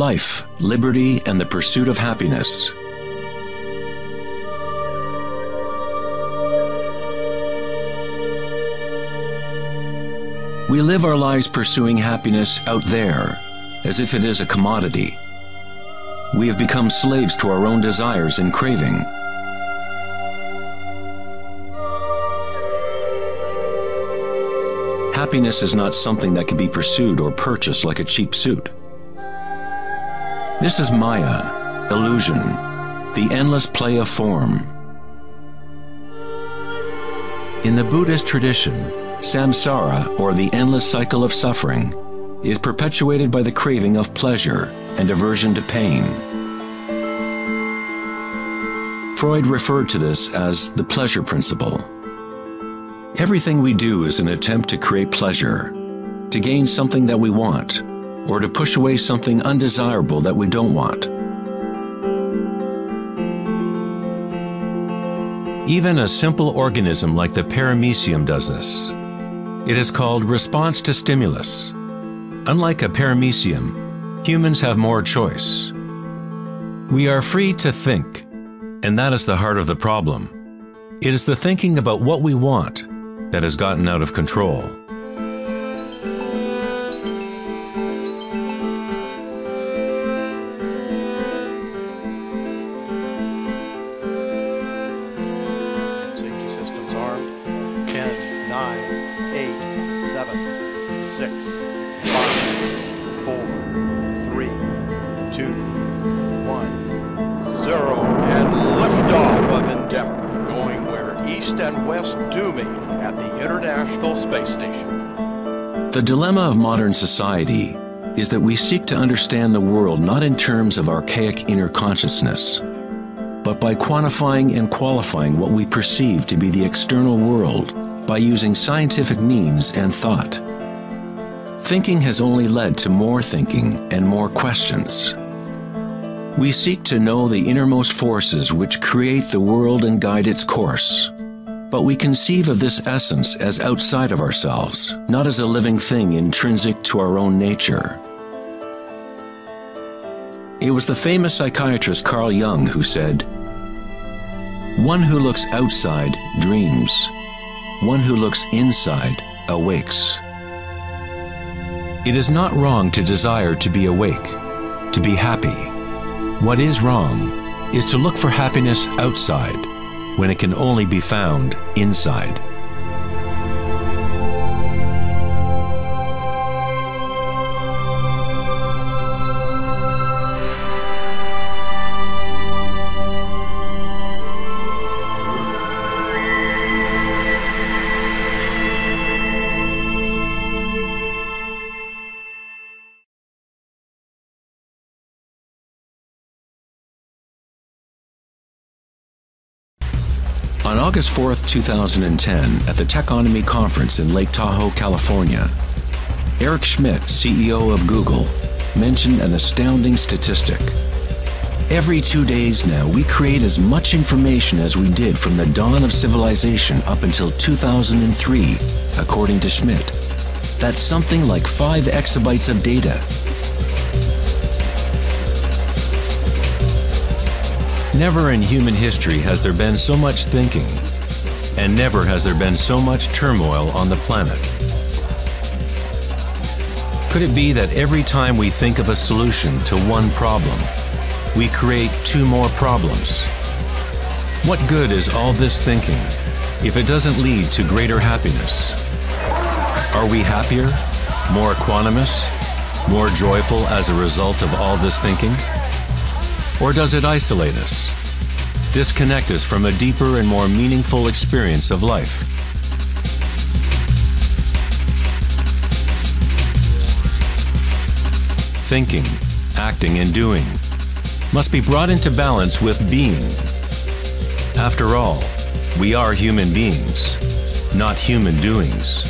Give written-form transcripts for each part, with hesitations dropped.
life, liberty, and the pursuit of happiness. We live our lives pursuing happiness out there, as if it is a commodity. We have become slaves to our own desires and craving. Happiness is not something that can be pursued or purchased like a cheap suit. This is Maya, illusion, the endless play of form. In the Buddhist tradition, samsara, or the endless cycle of suffering, is perpetuated by the craving of pleasure and aversion to pain. Freud referred to this as the pleasure principle. Everything we do is an attempt to create pleasure, to gain something that we want, or to push away something undesirable that we don't want. Even a simple organism like the paramecium does this. It is called response to stimulus. Unlike a paramecium, humans have more choice. We are free to think, and that is the heart of the problem. It is the thinking about what we want that has gotten out of control. Safety systems armed. 10, 9, 8, 7, 6, 5, 4, 3, 2, 1, 0, and liftoff of Endeavour, going where east and west do meet at the International Space Station. The dilemma of modern society is that we seek to understand the world not in terms of archaic inner consciousness, but by quantifying and qualifying what we perceive to be the external world by using scientific means and thought. Thinking has only led to more thinking and more questions. We seek to know the innermost forces which create the world and guide its course. But we conceive of this essence as outside of ourselves, not as a living thing intrinsic to our own nature. It was the famous psychiatrist Carl Jung who said, "One who looks outside dreams. One who looks inside awakes." It is not wrong to desire to be awake, to be happy. What is wrong is to look for happiness outside, when it can only be found inside. On August 4th, 2010, at the Techonomy Conference in Lake Tahoe, California, Eric Schmidt, CEO of Google, mentioned an astounding statistic. Every 2 days now, we create as much information as we did from the dawn of civilization up until 2003, according to Schmidt. That's something like 5 exabytes of data. Never in human history has there been so much thinking, and never has there been so much turmoil on the planet. Could it be that every time we think of a solution to one problem, we create 2 more problems? What good is all this thinking if it doesn't lead to greater happiness? Are we happier, more equanimous, more joyful as a result of all this thinking? Or does it isolate us, disconnect us from a deeper and more meaningful experience of life? Thinking, acting, and doing must be brought into balance with being. After all, we are human beings, not human doings.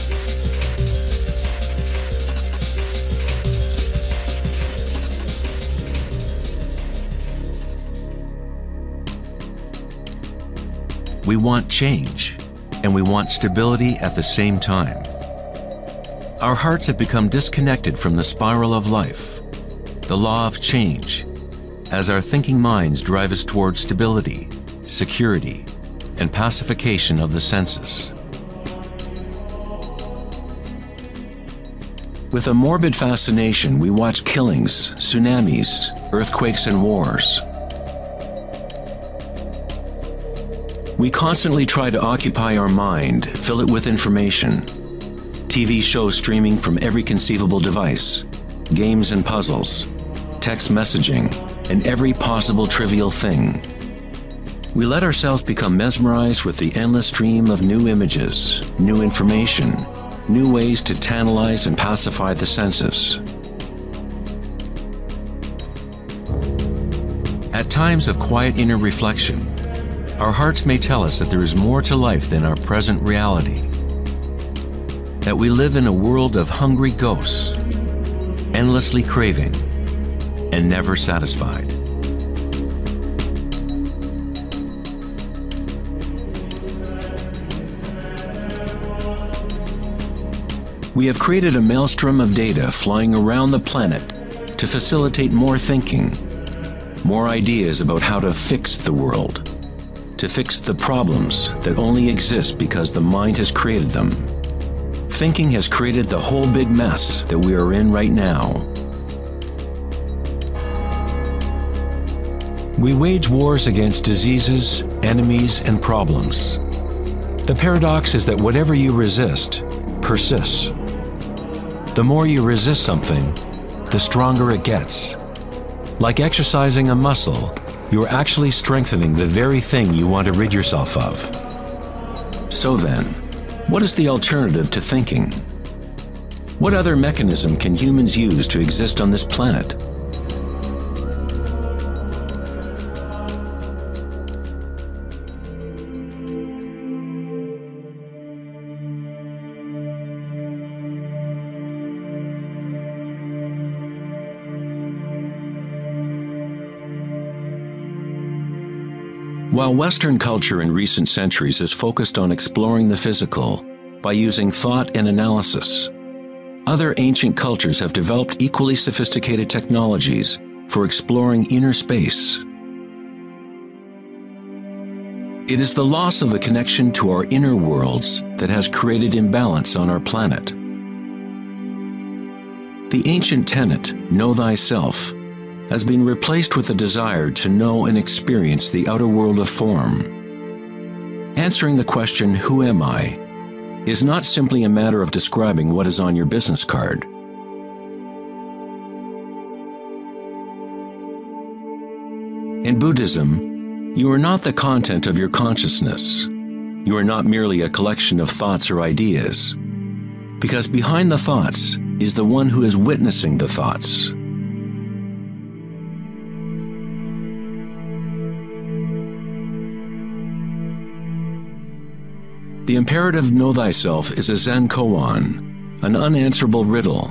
We want change, and we want stability at the same time. Our hearts have become disconnected from the spiral of life. the law of change, as our thinking minds drive us towards stability, security, and pacification of the senses. With a morbid fascination, we watch killings, tsunamis, earthquakes, and wars. We constantly try to occupy our mind, fill it with information. TV shows streaming from every conceivable device, games and puzzles, text messaging, and every possible trivial thing. We let ourselves become mesmerized with the endless stream of new images, new information, new ways to tantalize and pacify the senses. At times of quiet inner reflection, our hearts may tell us that there is more to life than our present reality, that we live in a world of hungry ghosts, endlessly craving, and never satisfied. We have created a maelstrom of data flying around the planet to facilitate more thinking, more ideas about how to fix the world, to fix the problems that only exist because the mind has created them. Thinking has created the whole big mess that we are in right now. We wage wars against diseases, enemies, and problems. The paradox is that whatever you resist persists. The more you resist something, the stronger it gets. Like exercising a muscle, you are actually strengthening the very thing you want to rid yourself of. So then, what is the alternative to thinking? What other mechanism can humans use to exist on this planet? While Western culture in recent centuries has focused on exploring the physical by using thought and analysis, other ancient cultures have developed equally sophisticated technologies for exploring inner space. It is the loss of the connection to our inner worlds that has created imbalance on our planet. The ancient tenet, know thyself, has been replaced with a desire to know and experience the outer world of form. Answering the question, who am I, is not simply a matter of describing what is on your business card. In Buddhism, you are not the content of your consciousness. You are not merely a collection of thoughts or ideas, because behind the thoughts is the one who is witnessing the thoughts. The imperative know thyself is a Zen koan, an unanswerable riddle.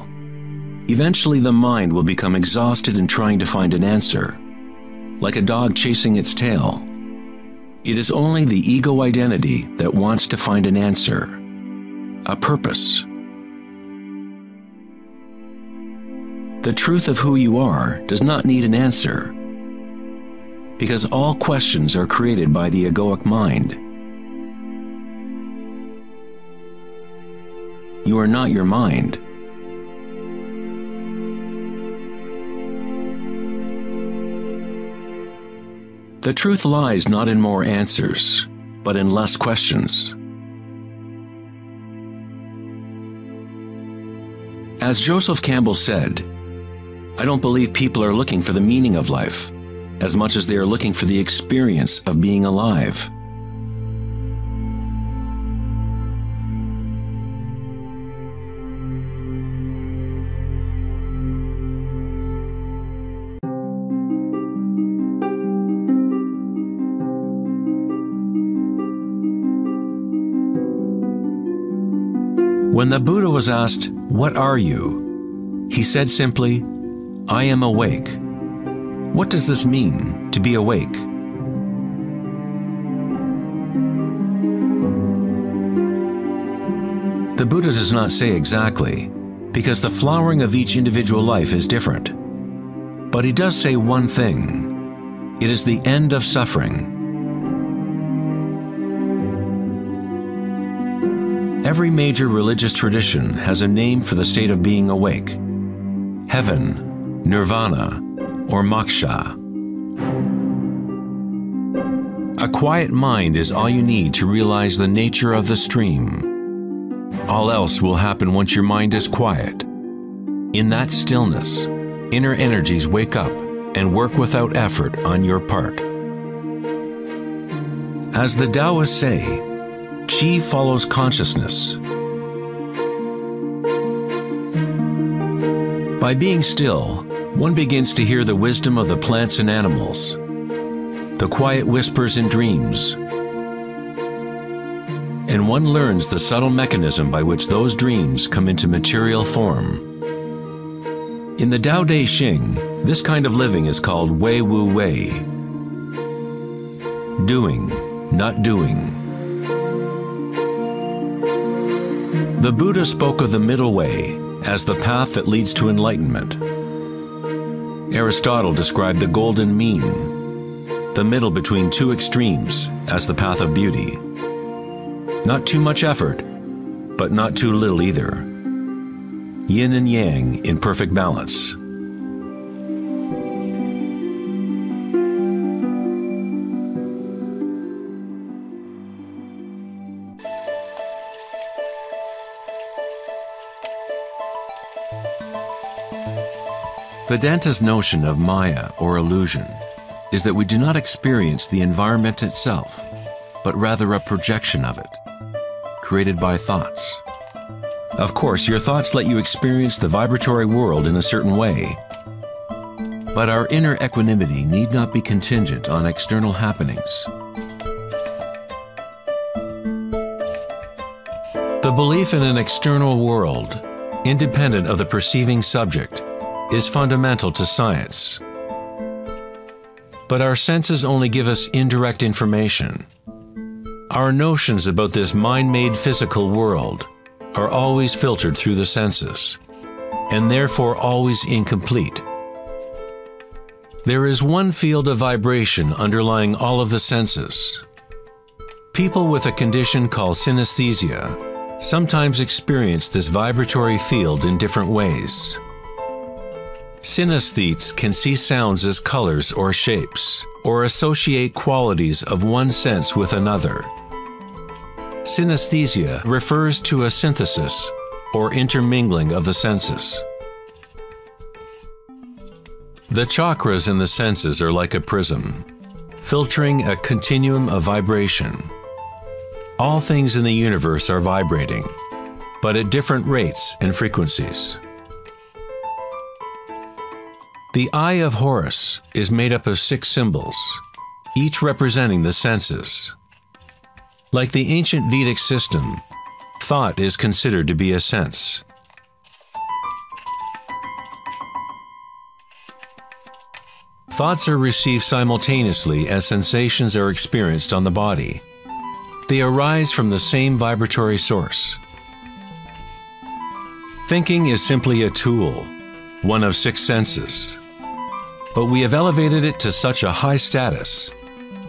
Eventually the mind will become exhausted in trying to find an answer, like a dog chasing its tail. It is only the ego identity that wants to find an answer, a purpose. The truth of who you are does not need an answer, because all questions are created by the egoic mind. You are not your mind. The truth lies not in more answers, but in less questions. As Joseph Campbell said, I don't believe people are looking for the meaning of life as much as they are looking for the experience of being alive. When the Buddha was asked, "What are you?" he said simply, "I am awake." What does this mean, to be awake? The Buddha does not say exactly, because the flowering of each individual life is different. But he does say one thing. It is the end of suffering. Every major religious tradition has a name for the state of being awake: heaven, nirvana, or moksha. A quiet mind is all you need to realize the nature of the stream. All else will happen once your mind is quiet. In that stillness, inner energies wake up and work without effort on your part. As the Taoists say, Qi follows consciousness. By being still, one begins to hear the wisdom of the plants and animals, the quiet whispers in dreams, and one learns the subtle mechanism by which those dreams come into material form. In the Tao Te Ching, this kind of living is called Wei Wu Wei. Doing, not doing. The Buddha spoke of the middle way as the path that leads to enlightenment. Aristotle described the golden mean, the middle between two extremes, as the path of beauty. Not too much effort, but not too little either. Yin and yang in perfect balance. Vedanta's notion of Maya, or illusion, is that we do not experience the environment itself, but rather a projection of it, created by thoughts. Of course, your thoughts let you experience the vibratory world in a certain way, but our inner equanimity need not be contingent on external happenings. The belief in an external world, independent of the perceiving subject, is fundamental to science. But our senses only give us indirect information. Our notions about this mind-made physical world are always filtered through the senses, and therefore always incomplete. There is one field of vibration underlying all of the senses. People with a condition called synesthesia sometimes experience this vibratory field in different ways. Synesthetes can see sounds as colors or shapes, or associate qualities of one sense with another. Synesthesia refers to a synthesis or intermingling of the senses. The chakras in the senses are like a prism, filtering a continuum of vibration. All things in the universe are vibrating, but at different rates and frequencies. The Eye of Horus is made up of 6 symbols, each representing the senses. Like the ancient Vedic system, thought is considered to be a sense. Thoughts are received simultaneously as sensations are experienced on the body. They arise from the same vibratory source. Thinking is simply a tool, one of 6 senses. But we have elevated it to such a high status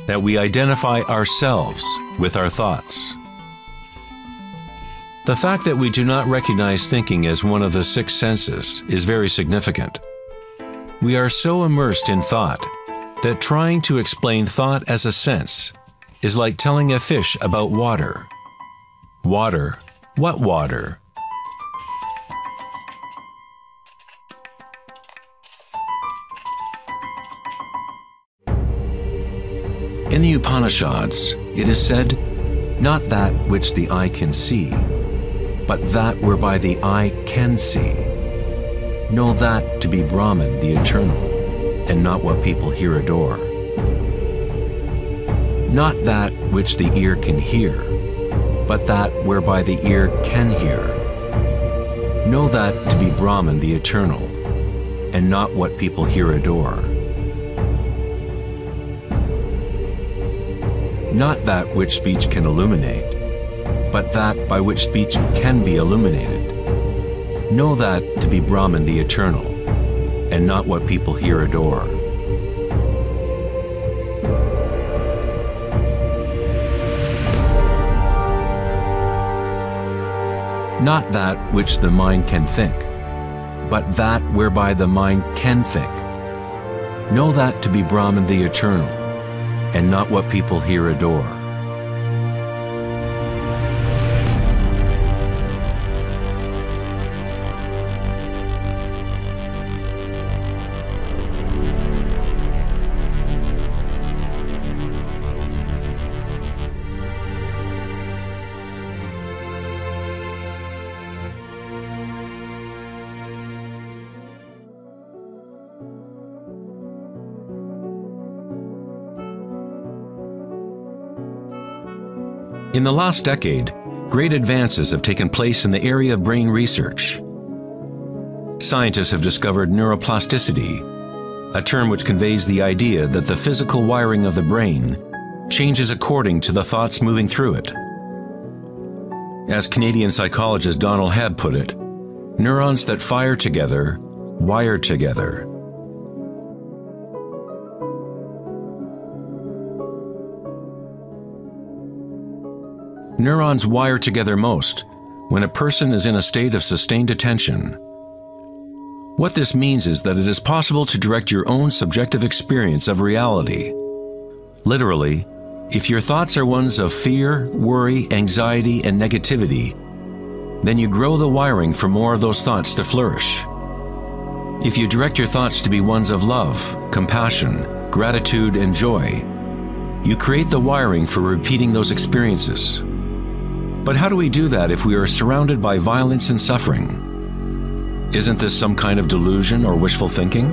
that we identify ourselves with our thoughts. The fact that we do not recognize thinking as one of the 6 senses is very significant. We are so immersed in thought that trying to explain thought as a sense is like telling a fish about water. Water? What water? In the Upanishads, it is said, "Not that which the eye can see, but that whereby the eye can see. Know that to be Brahman, the eternal, and not what people here adore. Not that which the ear can hear, but that whereby the ear can hear. Know that to be Brahman, the eternal, and not what people here adore. Not that which speech can illuminate, but that by which speech can be illuminated. Know that to be Brahman, the eternal, and not what people here adore. Not that which the mind can think, but that whereby the mind can think. Know that to be Brahman the eternal, and not what people here adore. In the last decade, great advances have taken place in the area of brain research. Scientists have discovered neuroplasticity, a term which conveys the idea that the physical wiring of the brain changes according to the thoughts moving through it. As Canadian psychologist Donald Hebb put it, neurons that fire together, wire together. Neurons wire together most when a person is in a state of sustained attention. What this means is that it is possible to direct your own subjective experience of reality. Literally, if your thoughts are ones of fear, worry, anxiety, and negativity, then you grow the wiring for more of those thoughts to flourish. If you direct your thoughts to be ones of love, compassion, gratitude, and joy, you create the wiring for repeating those experiences. But how do we do that if we are surrounded by violence and suffering? Isn't this some kind of delusion or wishful thinking?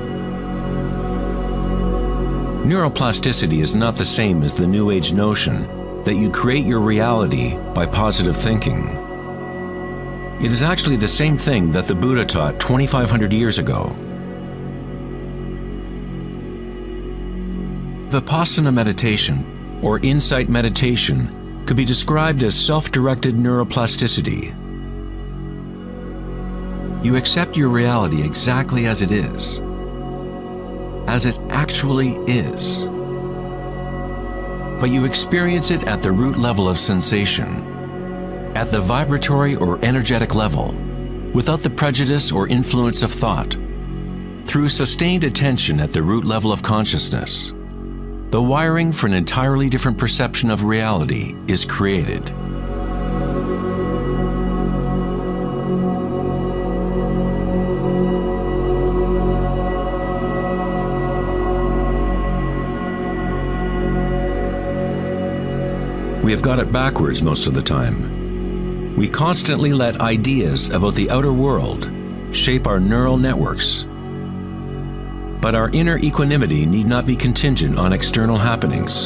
Neuroplasticity is not the same as the New Age notion that you create your reality by positive thinking. It is actually the same thing that the Buddha taught 2,500 years ago. Vipassana meditation, or insight meditation, could be described as self-directed neuroplasticity. You accept your reality exactly as it is, as it actually is. But you experience it at the root level of sensation, at the vibratory or energetic level, without the prejudice or influence of thought, through sustained attention at the root level of consciousness. The wiring for an entirely different perception of reality is created. We have got it backwards most of the time. We constantly let ideas about the outer world shape our neural networks. But our inner equanimity need not be contingent on external happenings.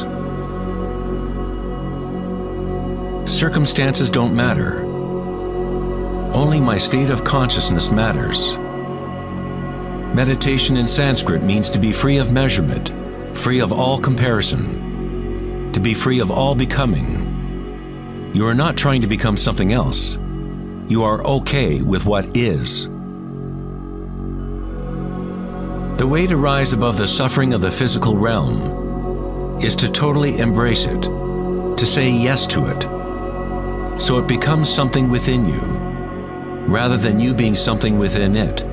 Circumstances don't matter. Only my state of consciousness matters. Meditation in Sanskrit means to be free of measurement, free of all comparison, to be free of all becoming. You are not trying to become something else. You are okay with what is. The way to rise above the suffering of the physical realm is to totally embrace it, to say yes to it, so it becomes something within you, rather than you being something within it.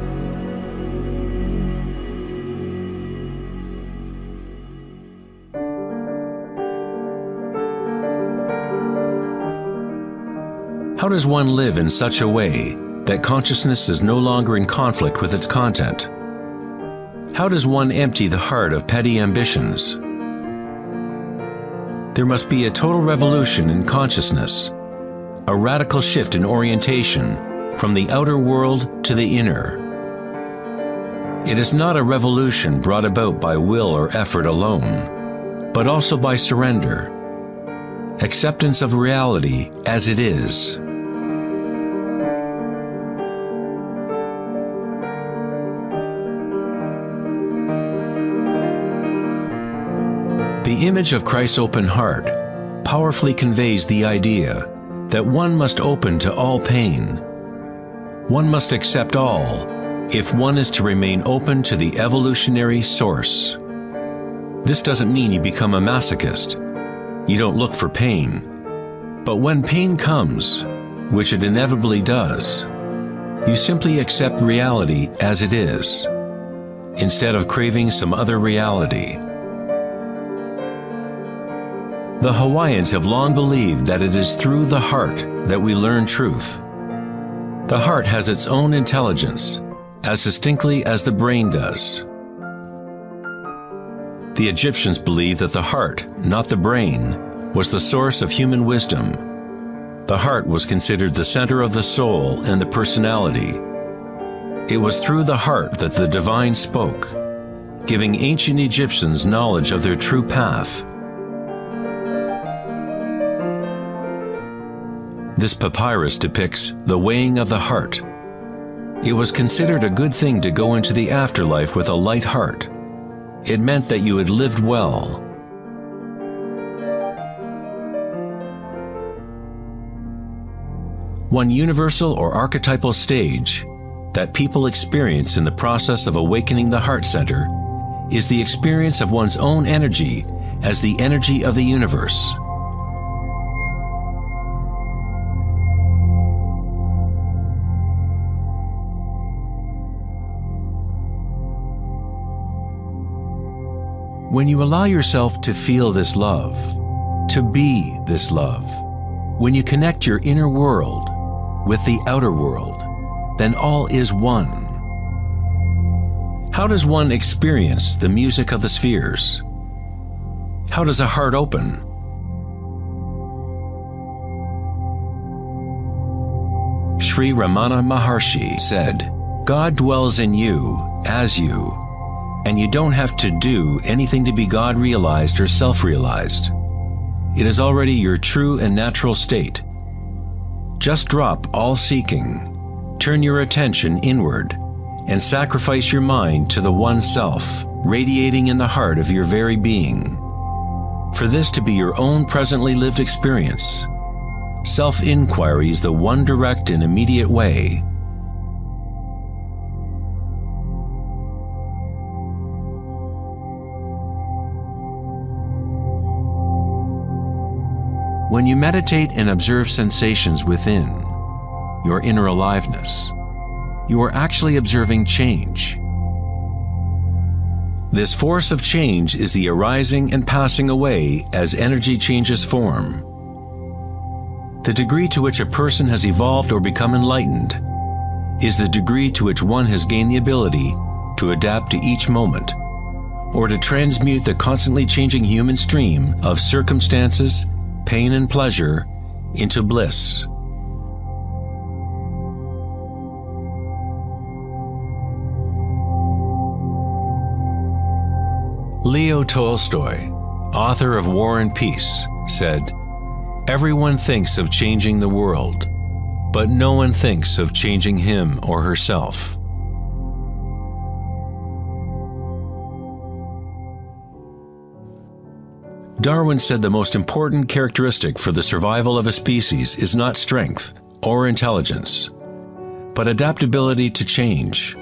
How does one live in such a way that consciousness is no longer in conflict with its content? How does one empty the heart of petty ambitions? There must be a total revolution in consciousness, a radical shift in orientation from the outer world to the inner. It is not a revolution brought about by will or effort alone, but also by surrender, acceptance of reality as it is. The image of Christ's open heart powerfully conveys the idea that one must open to all pain. One must accept all if one is to remain open to the evolutionary source. This doesn't mean you become a masochist. You don't look for pain. But when pain comes, which it inevitably does, you simply accept reality as it is, instead of craving some other reality. The Hawaiians have long believed that it is through the heart that we learn truth. The heart has its own intelligence, as distinctly as the brain does. The Egyptians believed that the heart, not the brain, was the source of human wisdom. The heart was considered the center of the soul and the personality. It was through the heart that the divine spoke, giving ancient Egyptians knowledge of their true path. This papyrus depicts the weighing of the heart. It was considered a good thing to go into the afterlife with a light heart. It meant that you had lived well. One universal or archetypal stage that people experience in the process of awakening the heart center is the experience of one's own energy as the energy of the universe. When you allow yourself to feel this love, to be this love, when you connect your inner world with the outer world, then all is one. How does one experience the music of the spheres? How does a heart open? Sri Ramana Maharshi said, "God dwells in you, as you, and you don't have to do anything to be God-realized or self-realized. It is already your true and natural state. Just drop all seeking, turn your attention inward, and sacrifice your mind to the one self, radiating in the heart of your very being. For this to be your own presently lived experience, self-inquiry is the one direct and immediate way. When you meditate and observe sensations within, your inner aliveness, you are actually observing change. This force of change is the arising and passing away as energy changes form. The degree to which a person has evolved or become enlightened is the degree to which one has gained the ability to adapt to each moment, or to transmute the constantly changing human stream of circumstances, pain and pleasure, into bliss. Leo Tolstoy, author of War and Peace, said, "Everyone thinks of changing the world, but no one thinks of changing him or herself." Darwin said the most important characteristic for the survival of a species is not strength or intelligence, but adaptability to change.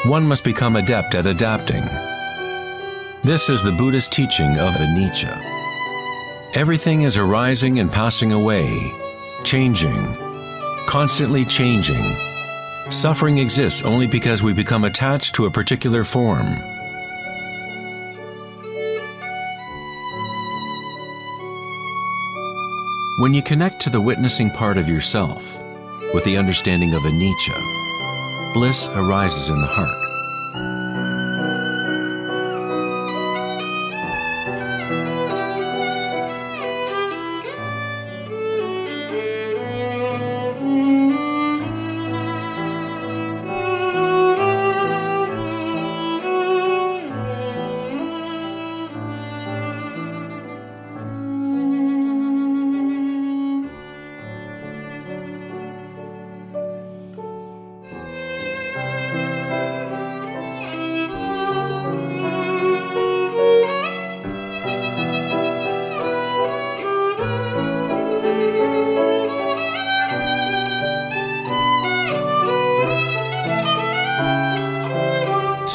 One must become adept at adapting. This is the Buddhist teaching of anicca. Everything is arising and passing away, changing, constantly changing. Suffering exists only because we become attached to a particular form. When you connect to the witnessing part of yourself with the understanding of anicca, bliss arises in the heart.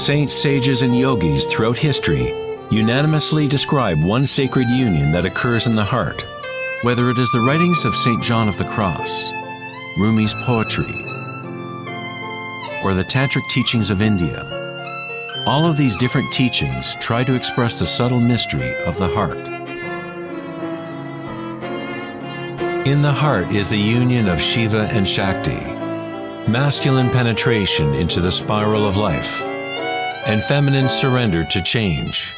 Saints, sages, and yogis throughout history unanimously describe one sacred union that occurs in the heart. Whether it is the writings of St. John of the Cross, Rumi's poetry, or the tantric teachings of India, all of these different teachings try to express the subtle mystery of the heart. In the heart is the union of Shiva and Shakti, masculine penetration into the spiral of life, and feminine surrender to change,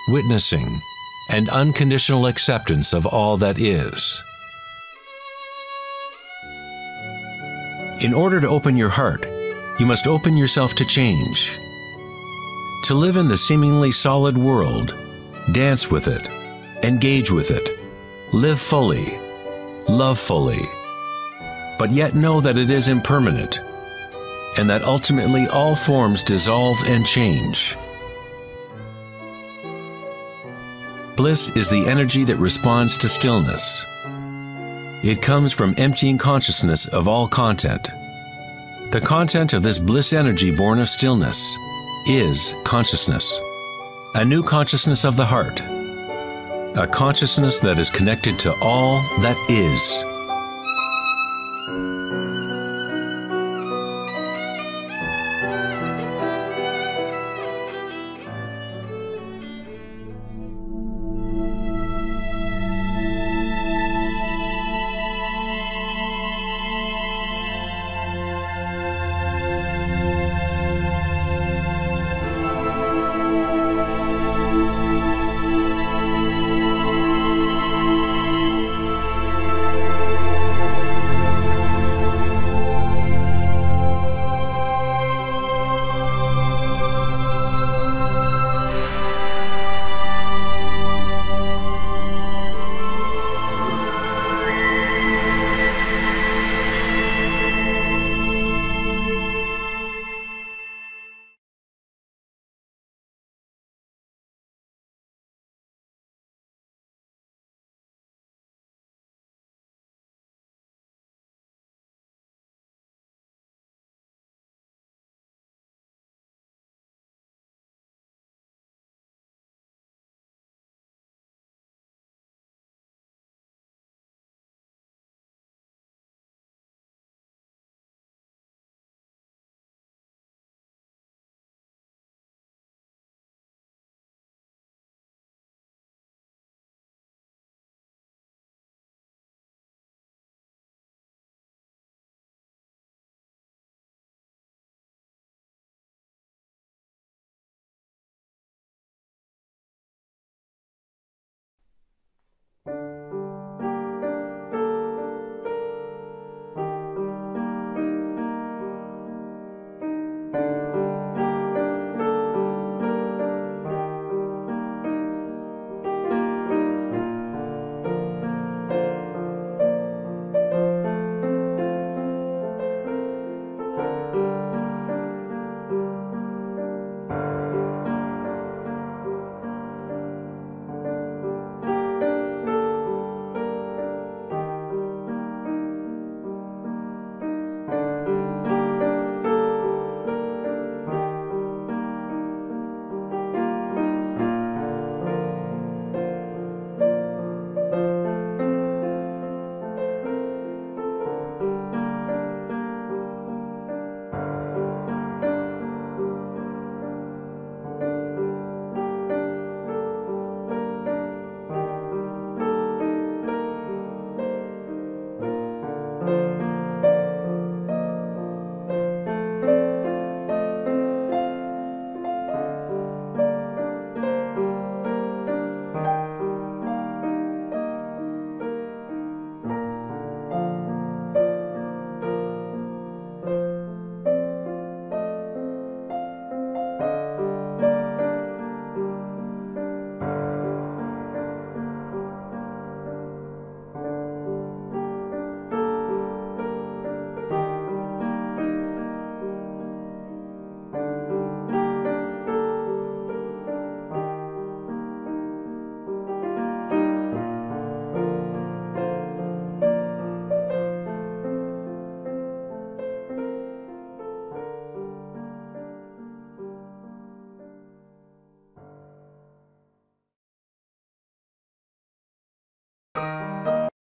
witnessing and unconditional acceptance of all that is. In order to open your heart, you must open yourself to change. To live in the seemingly solid world, dance with it, engage with it, live fully, love fully, but yet know that it is impermanent, and that ultimately all forms dissolve and change. Bliss is the energy that responds to stillness. It comes from emptying consciousness of all content. The content of this bliss energy born of stillness is consciousness, a new consciousness of the heart, a consciousness that is connected to all that is.